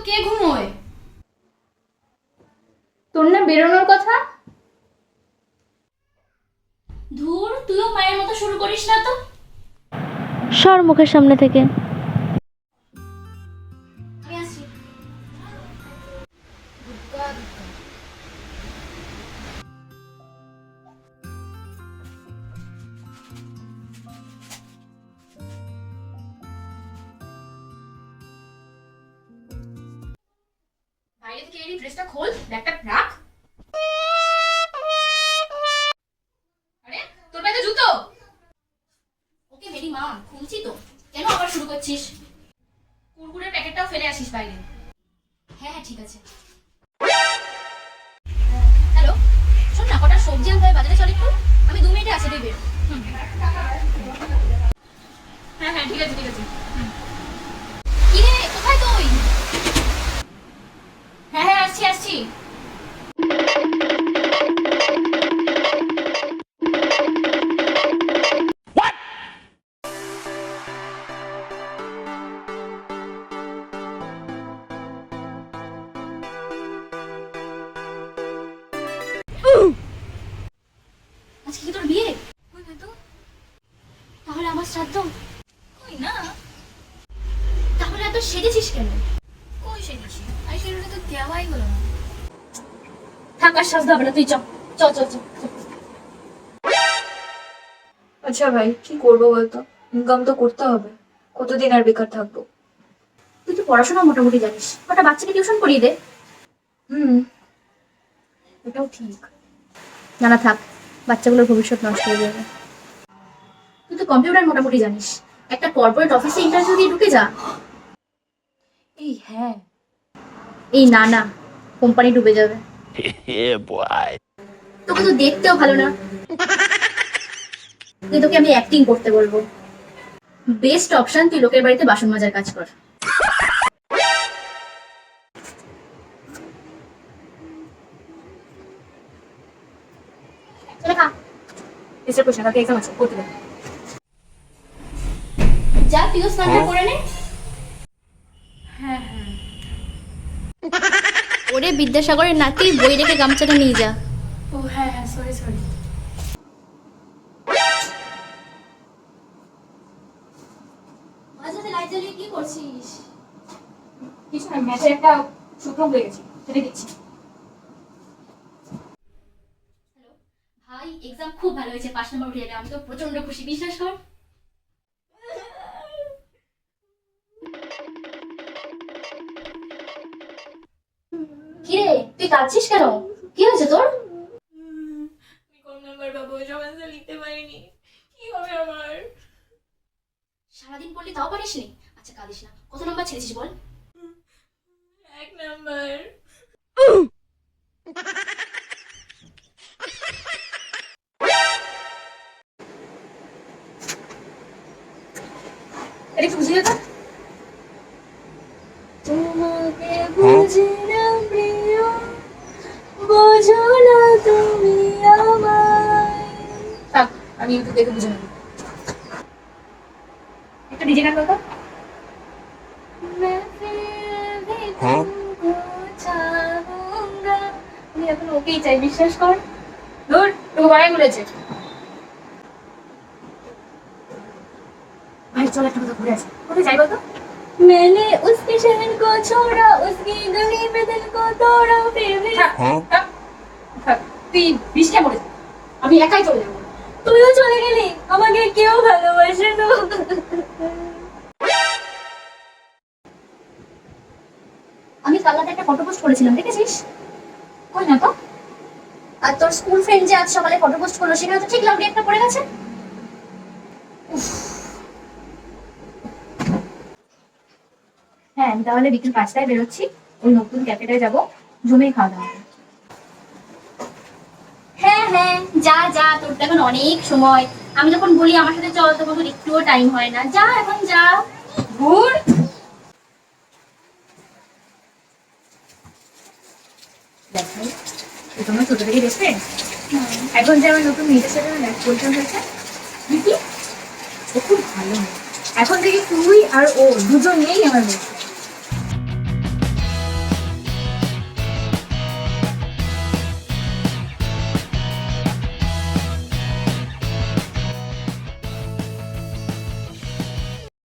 কে ঘুমোয়? তোর না বেরোনোর কথা? ধুর, তুইও মায়ের মতো শুরু করিস না তো। সর মুখের সামনে থেকে। আমি আসছি। বাইরে থেকে এই ড্রেসটা খোল, ব্যাগটা রাখ। আরে তোর ব্যাগে জুতো। ওকে মেরি মা, খুলছি তো। কেন আবার শুরু করছিস? কুরকুরের প্যাকেটটাও ফেলে আসিস বাইরে। হ্যাঁ হ্যাঁ ঠিক আছে। হ্যালো, শোন না, কটা সবজি আনতে হবে বাজারে, চল একটু। আমি 2 মিনিটে আসি, তুই বের। হ্যাঁ হ্যাঁ ঠিক আছে ঠিক আছে। কি রে, কোথায় তুই? হ্যাঁ হ্যাঁ আসছি আসছি। আজকে কি তোর বিয়ে? কই না তো। তাহলে আমার শ্রাদ্ধ? কই না। তাহলে এত সেজেছিস কেন? কই সেজেছি? আইশ্যাডোটা তো দেওয়াই হলো না। থাক, আর সাজতে হবে না, তুই চ চ চ চ। আচ্ছা ভাই, কি করবো বলতো? ইনকাম তো করতে হবে। কতদিন আর বেকার থাকবো? তুই তো পড়াশোনা মোটামুটি জানিস, কটা বাচ্চাকে টিউশন পড়িয়ে দে। হুম, এটাও ঠিক। না না থাক, বাচ্চাগুলোর ভবিষ্যৎ নষ্ট হয়ে যাবে। তুই তো কম্পিউটার মোটামুটি জানিস, একটা কর্পোরেট অফিসে ইন্টারভিউ দিয়ে ঢুকে যা। এই হ্যাঁ, এই না না, কোম্পানি ডুবে যাবে। Yeah, boy. তোকে তো দেখতেও ভালো না। তুই, তোকে আমি অ্যাক্টিং করতে বলবো। বেস্ট অপশন, তুই লোকের বাড়িতে বাসন মাজার কাজ কর। চলে খা। এসে কোশ্চেন, কালকে এক্সাম আছে, করতে দে। যা, তুইও স্নানটা করে নে। হ্যাঁ হ্যাঁ। ওরে বিদ্যাসাগরের নাতি, বই রেখে গামছাটা নিয়ে যা। ও হ্যাঁ হ্যাঁ, সরি সরি। মাঝে লাইট জ্বালিয়ে কি করছিস? কিছু না, ম্যাচে একটা শুকনো ভুলে গেছি, সেটা দিচ্ছি। হ্যালো ভাই, এক্সাম খুব ভালো হয়েছে, 5 নম্বর উঠে যাবে। আমি তো প্রচন্ড খুশি, বিশ্বাস কর। কি রে, তুই কাঁদছিস কেন? কি হয়েছে তোর? আমি কম নাম্বার পাবো, সমাজে লিখতে পারিনি, কি হবে আমার? সারাদিন পড়লি তাও পারিসনি? আচ্ছা কাঁদিস না, কত নম্বর ছেড়েছিস বল? 1 নাম্বার। এটা একটু বুঝিয়ে তো। তোমাকে বুঝি না প্রিয়, বোঝো না তুমি আমায়। থাক, আমি ইউটিউব দেখে বুঝে নেব। একটা ডিজে গান বলতো। Huh? আমি এখন ওকেই চাই, বিশ্বাস কর। ধুর, তোকে বাড়াই বলেছে। ভাই চল, একটা কথা ঘুরে আসি। কোথায় যাই বলতো? मैंने उसके शहर को छोड़ा, उसकी गली में दिल को तोड़ा, फिर भी Huh? তুই বৃষ্টি মরে যা, আমি একাই চলে যাবো। তুইও চলে গেলি, আমাকে কেউ ভালোবাসে না। আমি কাল রাতে একটা ফটো পোস্ট করেছিলাম, দেখেছিস? কই না তো। আর তোর স্কুল ফ্রেন্ড যে আজ সকালে ফটো পোস্ট করলো, সেখানে তো ঠিক লাউডি একটা পড়ে গেছে। হ্যাঁ, আমি তাহলে বিকেল 5টায় বেরোচ্ছি, ওই নতুন ক্যাফেটায় যাবো, জমেই খাওয়া দাওয়া হবে। হ্যাঁ হ্যাঁ, যা যা, তোর তো এখন অনেক সময়। আমি যখন বলি আমার সাথে চল, তখন তোর একটুও টাইম হয় না। যা এখন যা। ঘুর। দেখ ভাই, এ তোমার ছোট থেকে বেস্ট ফ্রেন্ড। এখন যে আমার নতুন মেয়েটার সাথে আমার ম্যাচ পরিচয় হয়েছে, কি ও খুব ভালো মেয়ে। এখন থেকে তুই আর ও দুজনেই আমার বেস্ট।